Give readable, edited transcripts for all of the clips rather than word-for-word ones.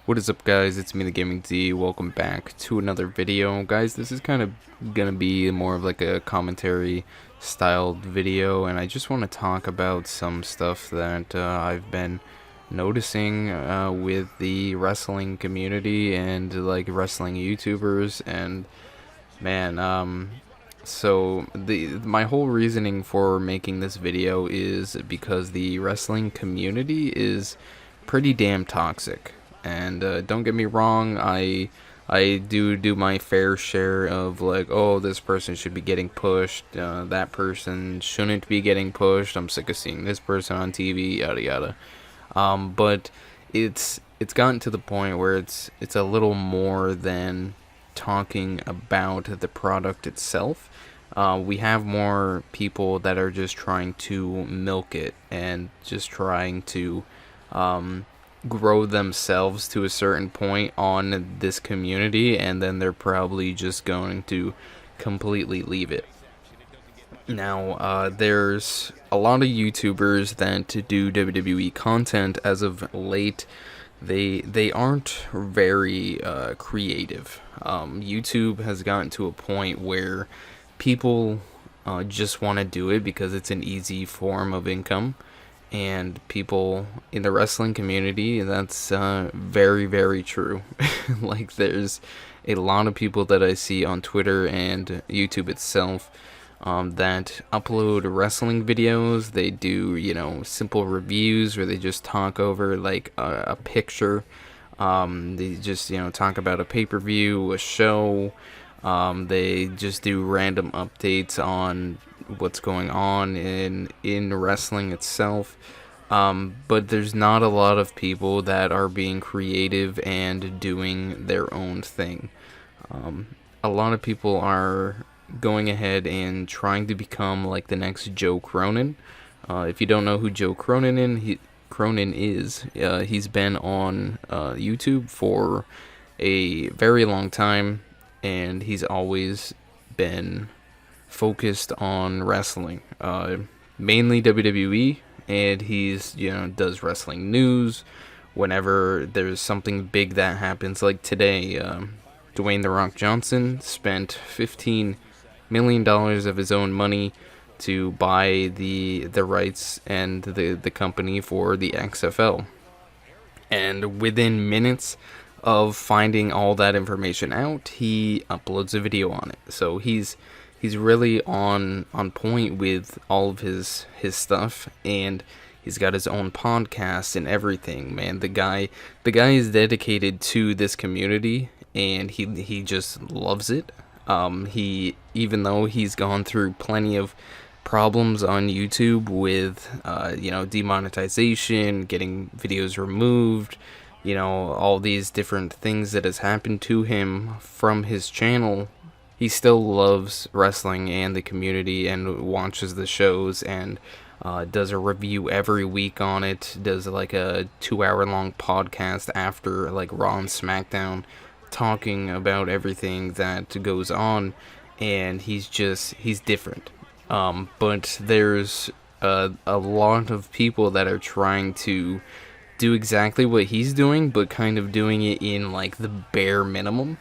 What is up, guys? It's me, TheGamingD. Welcome back to another video. Guys, this is kind of gonna be more of like a commentary styled video, and I just want to talk about some stuff that I've been noticing with the wrestling community and like wrestling YouTubers. And man, so my whole reasoning for making this video is because the wrestling community is pretty damn toxic. And don't get me wrong, I do my fair share of like, oh, this person should be getting pushed, that person shouldn't be getting pushed. I'm sick of seeing this person on TV, yada yada. But it's gotten to the point where it's a little more than talking about the product itself. We have more people that are just trying to milk it and just trying to grow themselves to a certain point on this community, and then they're probably just going to completely leave it. Now, there's a lot of YouTubers that do WWE content as of late. They aren't very creative. YouTube has gotten to a point where people just want to do it because it's an easy form of income, and people in the wrestling community, that's very, very true. Like, there's a lot of people that I see on Twitter and YouTube itself that upload wrestling videos. They do, simple reviews where they just talk over like a picture. They just, talk about a pay-per-view, a show. They just do random updates on what's going on in wrestling itself. But there's not a lot of people that are being creative and doing their own thing. A lot of people are going ahead and trying to become like the next Joe Cronin. If you don't know who Joe Cronin is, he's been on YouTube for a very long time, and he's always been focused on wrestling, mainly WWE, and he's does wrestling news whenever there's something big that happens. Like today, Dwayne "The Rock" Johnson spent $15 million of his own money to buy the rights and the company for the XFL, and within minutes of finding all that information out, he uploads a video on it. So he's really on point with all of his stuff, and he's got his own podcast and everything. Man, the guy is dedicated to this community, and he just loves it. He, even though he's gone through plenty of problems on YouTube with demonetization, getting videos removed, all these different things that has happened to him from his channel, he still loves wrestling and the community and watches the shows, and does a review every week on it, does like a 2-hour long podcast after like Raw and SmackDown, talking about everything that goes on, and he's different. But there's a lot of people that are trying to do exactly what he's doing, but kind of doing it in like the bare minimum.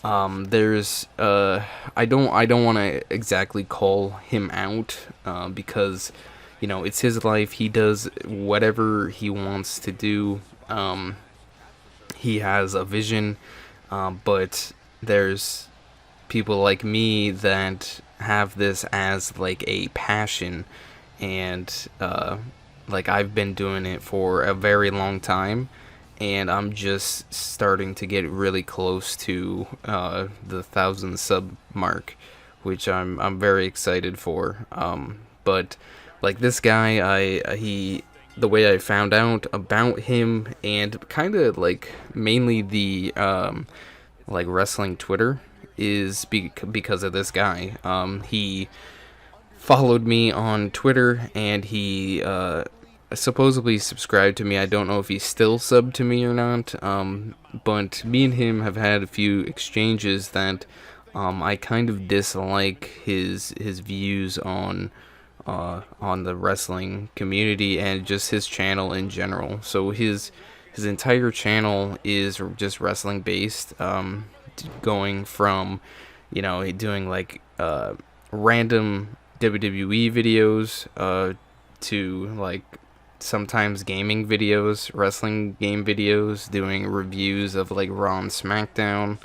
There's I don't want to exactly call him out, because it's his life. He does whatever he wants to do. He has a vision, but there's people like me that have this as like a passion, and like I've been doing it for a very long time, and I'm just starting to get really close to the 1,000 sub mark, which I'm very excited for. But like this guy, the way I found out about him, and kind of like mainly the like wrestling Twitter, is because of this guy. He followed me on Twitter, and he supposedly subscribed to me. I don't know if he's still subbed to me or not, but me and him have had a few exchanges that I kind of dislike his views on the wrestling community and just his channel in general. So his his entire channel is just wrestling based, going from, doing like random WWE videos to like sometimes gaming videos, wrestling game videos, doing reviews of like Raw and SmackDown,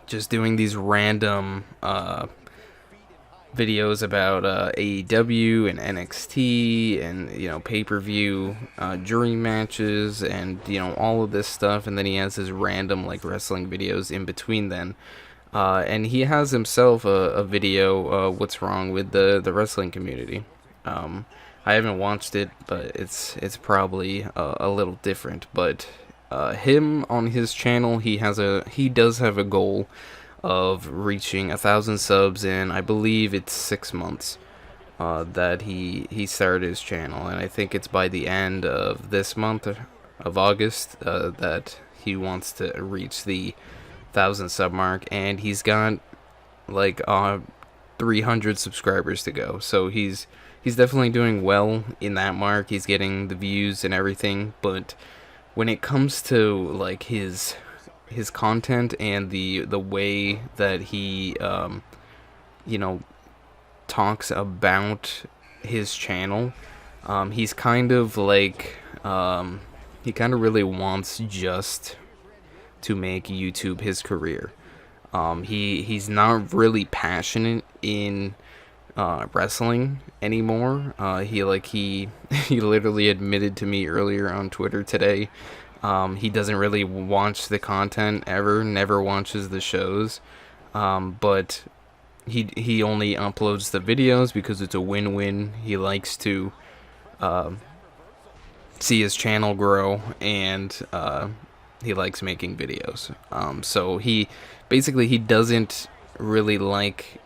just doing these random videos about AEW and NXT and pay-per-view dream matches and all of this stuff, and then he has his random like wrestling videos in between then. And he has himself a video, what's wrong with the wrestling community. I haven't watched it, but it's probably a little different. But him on his channel, he does have a goal of reaching 1,000 subs in, I believe it's 6 months. That he started his channel, and I think it's by the end of this month of August that he wants to reach the 1,000 sub mark, and he's got like 300 subscribers to go. So he's definitely doing well in that mark. He's getting the views and everything, but when it comes to like his content and the way that he talks about his channel, he's kind of like he kind of really wants just to make YouTube his career. He's not really passionate in wrestling anymore. He literally admitted to me earlier on Twitter today, he doesn't really watch the content ever, never watches the shows, but he only uploads the videos because it's a win-win. He likes to see his channel grow, and he likes making videos. So he doesn't really like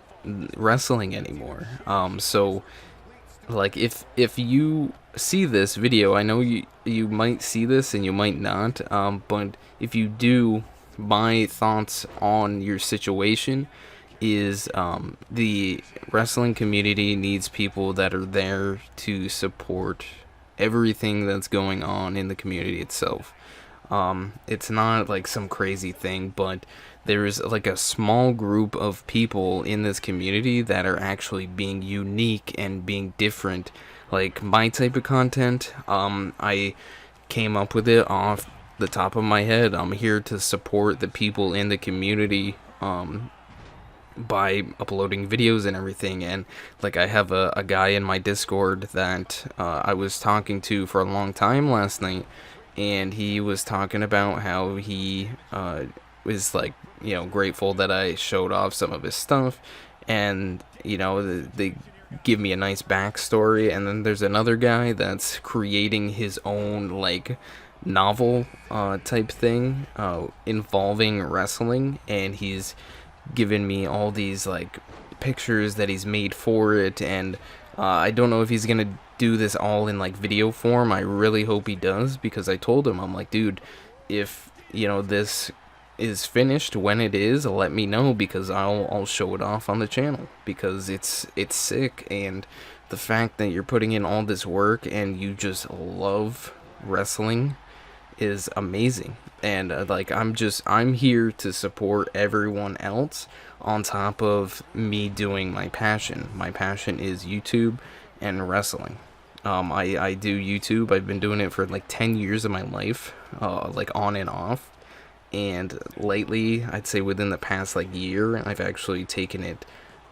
wrestling anymore. So like if you see this video, I know you might see this and you might not, but if you do, my thoughts on your situation is the wrestling community needs people that are there to support everything that's going on in the community itself. It's not like some crazy thing, but there's like a small group of people in this community that are actually being unique and being different. Like my type of content, I came up with it off the top of my head. I'm here to support the people in the community by uploading videos and everything. And like I have a guy in my Discord that I was talking to for a long time last night, and he was talking about how he was like grateful that I showed off some of his stuff, and they give me a nice backstory. And then there's another guy that's creating his own like novel type thing involving wrestling, and he's given me all these like pictures that he's made for it, and I don't know if he's gonna do this all in like video form. I really hope he does, because I told him, I'm like, dude, if this is finished, when it is, let me know, because I'll show it off on the channel, because it's sick. And the fact that you're putting in all this work and you just love wrestling is amazing. And I'm here to support everyone else on top of me doing my passion. My passion is YouTube and wrestling. I do YouTube. I've been doing it for like 10 years of my life, like on and off. And lately, I'd say within the past like year, I've actually taken it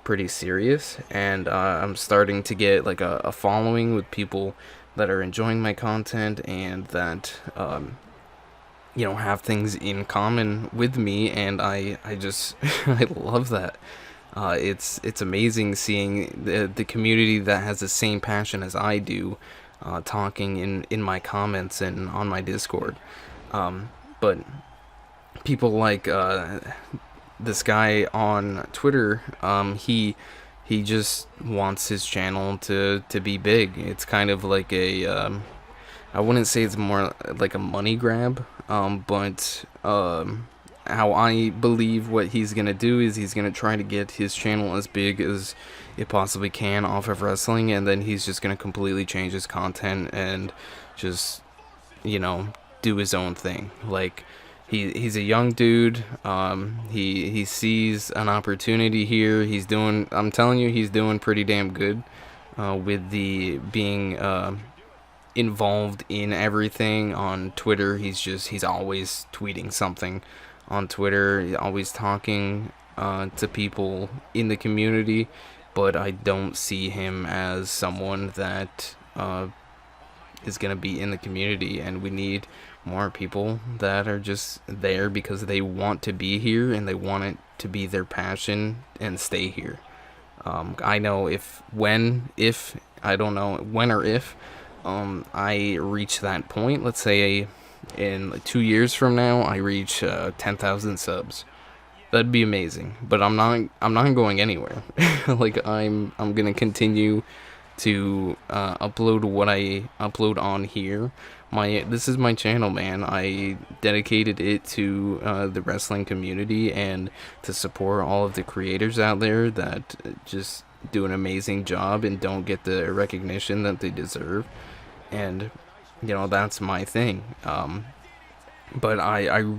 pretty serious, and I'm starting to get like a following with people that are enjoying my content and that have things in common with me, and I just I love that. It's amazing seeing the community that has the same passion as I do talking in my comments and on my Discord. But people like this guy on Twitter, he just wants his channel to be big. It's kind of like a I wouldn't say it's more like a money grab, but how I believe what he's gonna do is he's gonna try to get his channel as big as it possibly can off of wrestling, and then he's just gonna completely change his content and just do his own thing. Like, he's a young dude. He sees an opportunity here. I'm telling you, he's doing pretty damn good with the being involved in everything on Twitter. He's always tweeting something on Twitter, always talking to people in the community, but I don't see him as someone that is going to be in the community, and we need more people that are just there because they want to be here and they want it to be their passion and stay here. I know I don't know when or if I reach that point. Let's say in 2 years from now I reach 10,000 subs. That'd be amazing. But I'm not going anywhere. Like, I'm gonna continue to upload what I upload on here. This is my channel, man. I dedicated it to the wrestling community and to support all of the creators out there that just do an amazing job and don't get the recognition that they deserve. And that's my thing. But I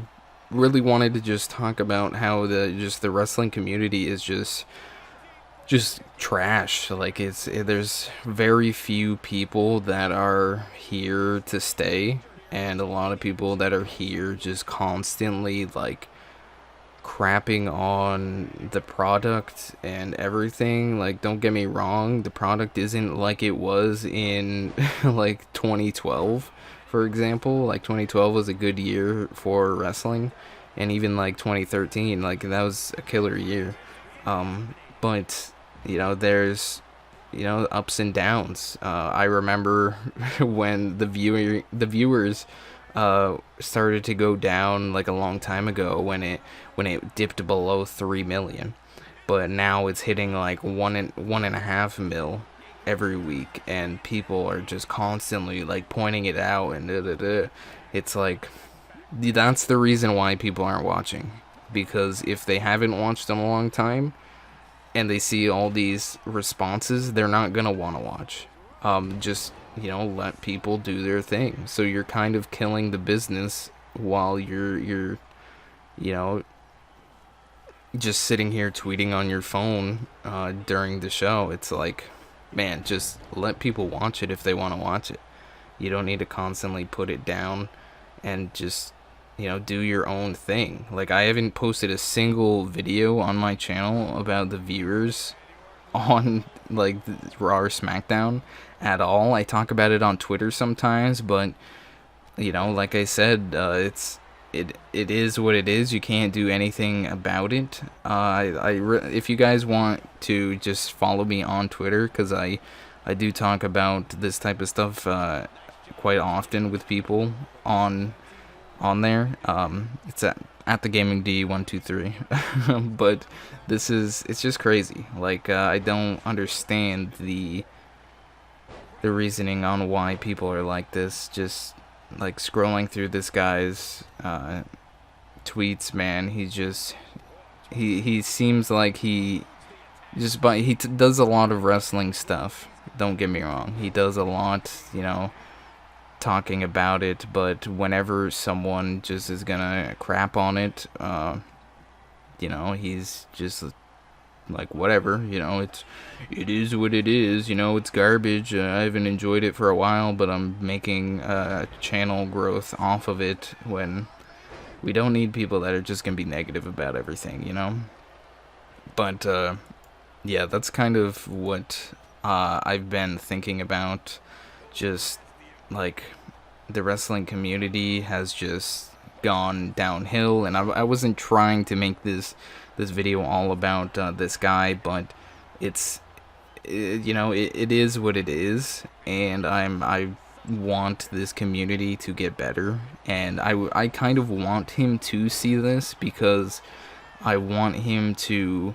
really wanted to just talk about how the wrestling community is just trash. Like, there's very few people that are here to stay, and a lot of people that are here just constantly like crapping on the product and everything. Like, don't get me wrong, the product isn't like it was in like 2012, for example. Like, 2012 was a good year for wrestling, and even like 2013, like, that was a killer year. But there's ups and downs. I remember when the viewers started to go down like a long time ago, when it dipped below 3 million, but now it's hitting like 1.5 mil every week, and people are just constantly like pointing it out, and it's like, that's the reason why people aren't watching, because if they haven't watched in a long time and they see all these responses, they're not gonna want to watch. Just let people do their thing. So you're kind of killing the business while you're just sitting here tweeting on your phone during the show. It's like, man, just let people watch it if they want to watch it. You don't need to constantly put it down, and just do your own thing. Like, I haven't posted a single video on my channel about the viewers on like Raw or SmackDown at all. I talk about it on Twitter sometimes, but like I said, it is what it is. You can't do anything about it. If you guys want to just follow me on Twitter, because I do talk about this type of stuff quite often with people on there. It's at TheGamingD 123. But it's just crazy. Like, I don't understand the reasoning on why people are like this. Just like scrolling through this guy's tweets, man, he seems like he does a lot of wrestling stuff. Don't get me wrong, he does a lot, talking about it, but whenever someone just is gonna crap on it, he's just like, whatever, it is what it is, it's garbage. I haven't enjoyed it for a while, but I'm making channel growth off of it, when we don't need people that are just gonna be negative about everything, But yeah, that's kind of what I've been thinking about. Just like, the wrestling community has just gone downhill, and I wasn't trying to make this video all about this guy, but it is what it is, and I want this community to get better, and I kind of want him to see this, because I want him to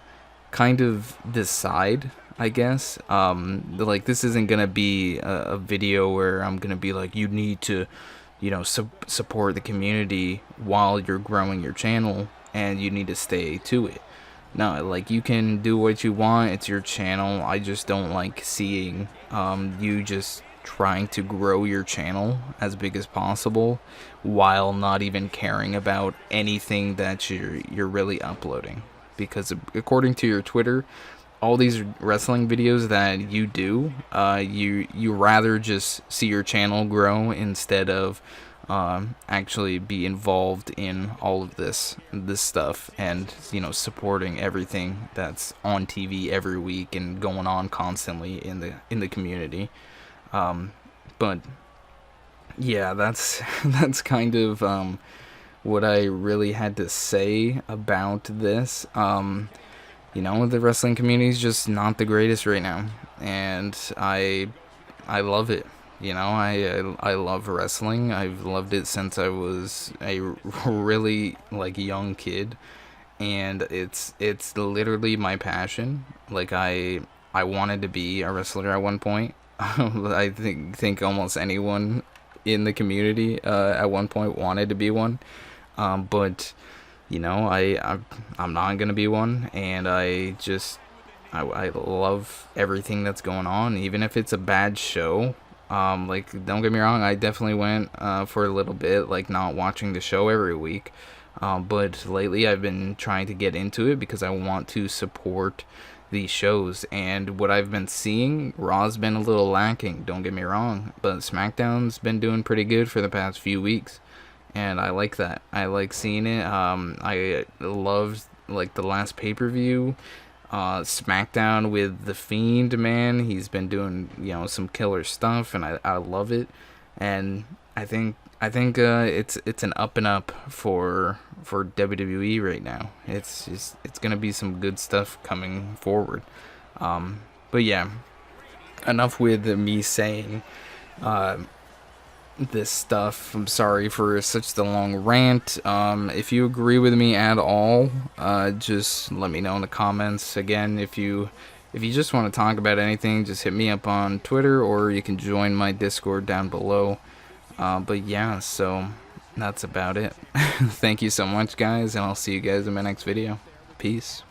kind of decide, I guess. Like, this isn't gonna be a video where I'm gonna be like, you need to support the community while you're growing your channel, and you need to stay to it. No, like, you can do what you want, it's your channel. I just don't like seeing you just trying to grow your channel as big as possible while not even caring about anything that you're really uploading. Because according to your Twitter, all these wrestling videos that you do, you rather just see your channel grow instead of actually be involved in all of this stuff, and supporting everything that's on TV every week and going on constantly in the community. But yeah, that's that's kind of what I really had to say about this. The wrestling community is just not the greatest right now, and I love it. I love wrestling. I've loved it since I was a really young kid, and it's literally my passion. I wanted to be a wrestler at one point. I think almost anyone in the community at one point wanted to be one, but I'm not gonna be one, and I love everything that's going on, even if it's a bad show. Don't get me wrong, I definitely went for a little bit, not watching the show every week. But lately I've been trying to get into it because I want to support these shows. And what I've been seeing, Raw's been a little lacking, don't get me wrong, but SmackDown's been doing pretty good for the past few weeks. And I like that. I like seeing it. I loved the last pay-per-view. SmackDown with The Fiend, man, he's been doing some killer stuff, and I love it. And I think it's an up and up for WWE right now. It's gonna be some good stuff coming forward. But yeah, enough with me saying this stuff. I'm sorry for such the long rant. If you agree with me at all, just let me know in the comments. Again, if you just want to talk about anything, just hit me up on Twitter, or you can join my Discord down below. But yeah, so that's about it. Thank you so much, guys, and I'll see you guys in my next video. Peace.